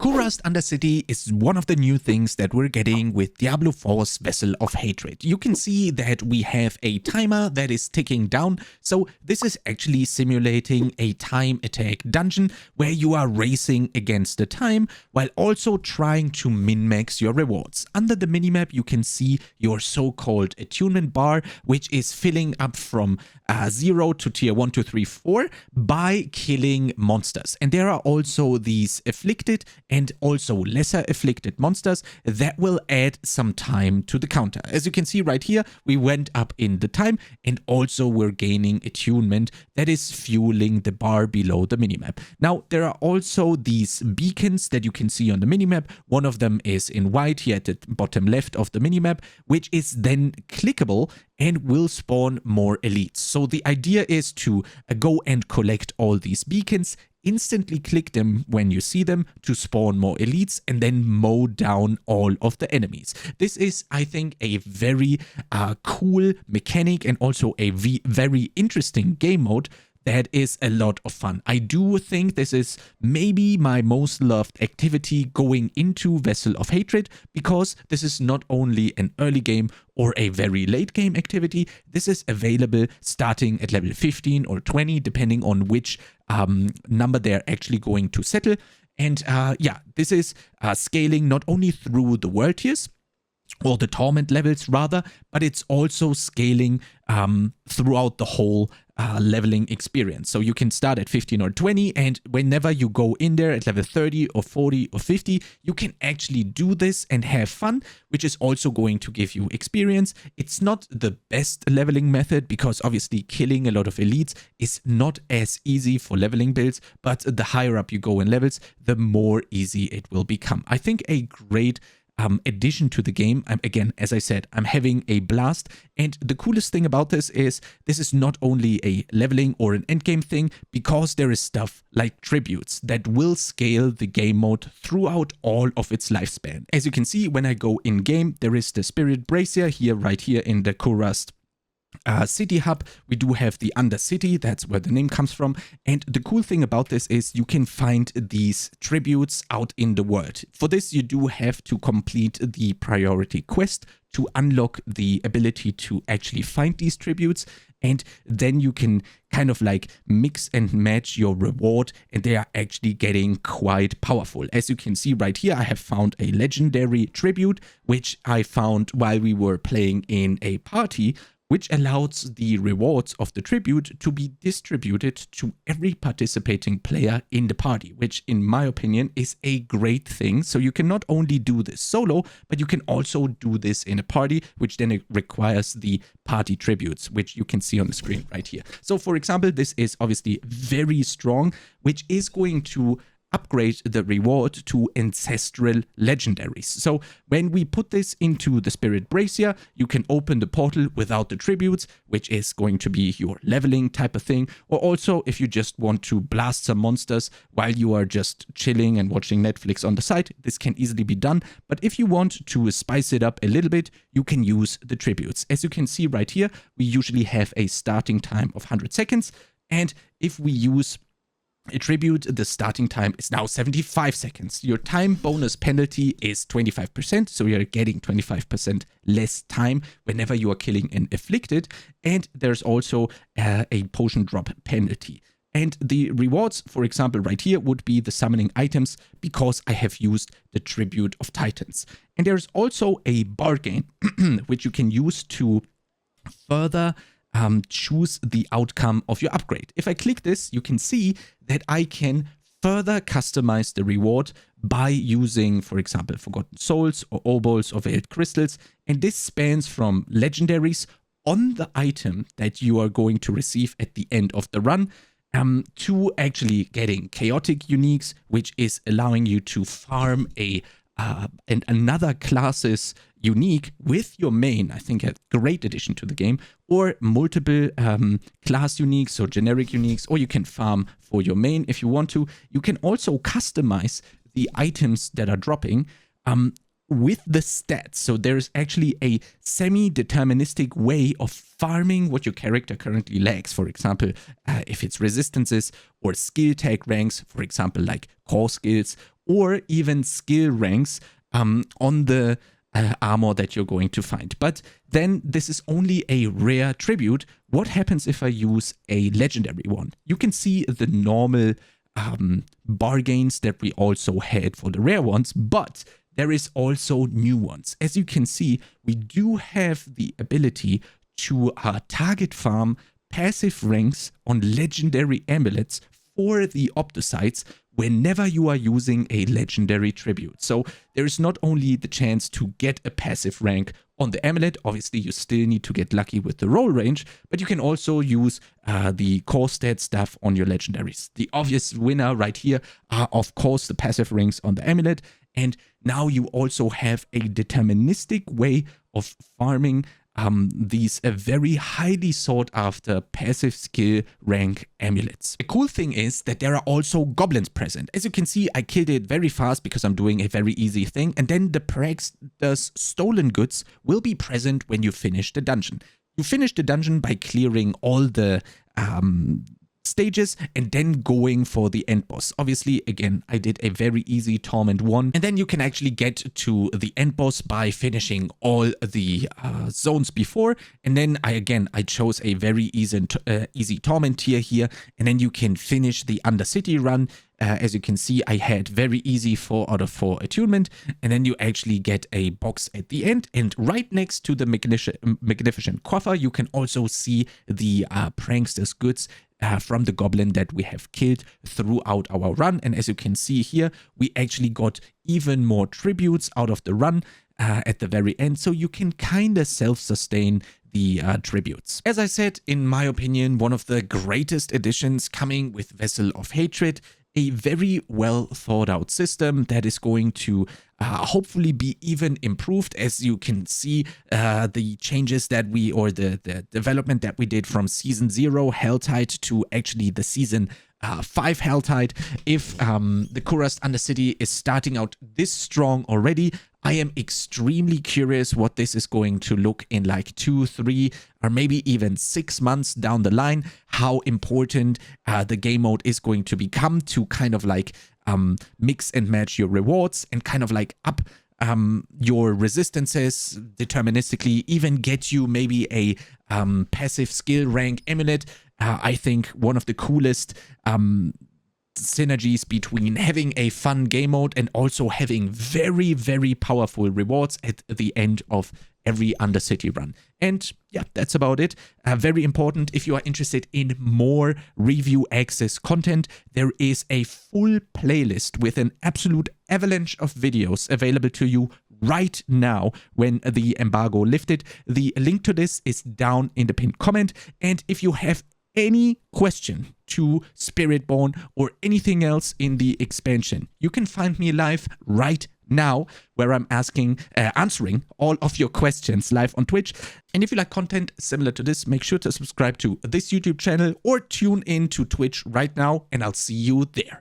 Kurast Undercity is one of the new things that we're getting with Diablo 4's Vessel of Hatred. You can see that we have a timer that is ticking down, so this is actually simulating a time attack dungeon where you are racing against the time while also trying to min-max your rewards. Under the minimap you can see your so-called attunement bar, which is filling up from 0 to tier 1, 2, 3, 4 by killing monsters. And there are also these afflicted and also lesser afflicted monsters that will add some time to the counter. As you can see right here, we went up in the time and also we're gaining attunement that is fueling the bar below the minimap. Now, there are also these beacons that you can see on the minimap. One of them is in white here at the bottom left of the minimap, which is then clickable and will spawn more elites. So the idea is to go and collect all these beacons, instantly click them when you see them to spawn more elites, and then mow down all of the enemies. This is, I think, a very cool mechanic and also a very interesting game mode that is a lot of fun. I do think this is maybe my most loved activity going into Vessel of Hatred, because this is not only an early game or a very late game activity. This is available starting at level 15 or 20, depending on which number they're actually going to settle. And yeah, this is scaling not only through the world tiers, or the torment levels rather, but it's also scaling throughout the whole leveling experience. So you can start at 15 or 20, and whenever you go in there at level 30 or 40 or 50, you can actually do this and have fun, which is also going to give you experience. It's not the best leveling method because obviously killing a lot of elites is not as easy for leveling builds, but the higher up you go in levels, the more easy it will become. I think a great addition to the game. Again, as I said, I'm having a blast, and the coolest thing about this is not only a leveling or an endgame thing, because there is stuff like tributes that will scale the game mode throughout all of its lifespan. As you can see, when I go in game, there is the Spirit Brazier here, right here in the Kurast City Hub. We do have the Undercity, that's where the name comes from, and the cool thing about this is you can find these tributes out in the world. For this you do have to complete the priority quest to unlock the ability to actually find these tributes, and then you can kind of like mix and match your reward, and they are actually getting quite powerful. As you can see right here, I have found a legendary tribute, which I found while we were playing in a party, which allows the rewards of the tribute to be distributed to every participating player in the party, which in my opinion is a great thing. So you can not only do this solo, but you can also do this in a party, which then requires the party tributes, which you can see on the screen right here. So for example, this is obviously very strong, which is going to upgrade the reward to ancestral legendaries. So when we put this into the Spirit Brazier, you can open the portal without the tributes, which is going to be your leveling type of thing. Or also if you just want to blast some monsters while you are just chilling and watching Netflix on the side, this can easily be done. But if you want to spice it up a little bit, you can use the tributes. As you can see right here, we usually have a starting time of 100 seconds. And if we use a tribute, the starting time is now 75 seconds. Your time bonus penalty is 25%, so you're getting 25% less time whenever you are killing an afflicted. And there's also a potion drop penalty. And the rewards, for example, right here would be the summoning items, because I have used the Tribute of Titans. And there's also a bargain, which you can use to further choose the outcome of your upgrade. If I click this, you can see that I can further customize the reward by using, for example, Forgotten Souls or Obols or Veiled Crystals. And this spans from legendaries on the item that you are going to receive at the end of the run, to actually getting chaotic uniques, which is allowing you to farm and another class's unique with your main. I think a great addition to the game, or multiple class uniques, so generic uniques, or you can farm for your main if you want to. You can also customize the items that are dropping with the stats. So there's actually a semi-deterministic way of farming what your character currently lacks. For example, if it's resistances or skill tag ranks, for example, like core skills, or even skill ranks on the armor that you're going to find. But then this is only a rare tribute. What happens if I use a legendary one? You can see the normal bargains that we also had for the rare ones, but there is also new ones. As you can see, we do have the ability to target farm passive ranks on legendary amulets for the Optosites whenever you are using a legendary tribute. So there is not only the chance to get a passive rank on the amulet, obviously you still need to get lucky with the roll range, but you can also use the core stat stuff on your legendaries. The obvious winner right here are of course the passive ranks on the amulet, and now you also have a deterministic way of farming these very highly sought after passive skill rank amulets. The cool thing is that there are also goblins present. As you can see, I killed it very fast because I'm doing a very easy thing, and then the Praxeter's stolen goods will be present when you finish the dungeon. You finish the dungeon by clearing all the stages and then going for the end boss. Obviously, again, I did a very easy Torment 1, and then you can actually get to the end boss by finishing all the zones before, and then I chose a very easy Torment tier here, and then you can finish the Undercity run. As you can see, I had very easy 4 out of 4 attunement, and then you actually get a box at the end, and right next to the Magnificent Coffer, you can also see the Prankster's goods from the goblin that we have killed throughout our run. And as you can see here, we actually got even more tributes out of the run at the very end, so you can kind of self-sustain the tributes. As I said, in my opinion, one of the greatest additions coming with Vessel of Hatred, a very well thought out system that is going to hopefully be even improved. As you can see, the changes that the development that we did from Season 0 Helltide to actually the Season 5 Helltide. If the Kurast Undercity is starting out this strong already, I am extremely curious what this is going to look in like 2, 3, or maybe even 6 months down the line, how important the game mode is going to become to kind of like mix and match your rewards and kind of like up your resistances deterministically, even get you maybe a passive skill rank amulet. I think one of the coolest synergies between having a fun game mode and also having very, very powerful rewards at the end of every Undercity run. And yeah, that's about it. Very important, if you are interested in more review access content, there is a full playlist with an absolute avalanche of videos available to you right now when the embargo lifted. The link to this is down in the pinned comment, and if you have any question to Spiritborn or anything else in the expansion, you can find me live right now where I'm answering all of your questions live on Twitch. And if you like content similar to this, make sure to subscribe to this YouTube channel or tune in to Twitch right now, and I'll see you there.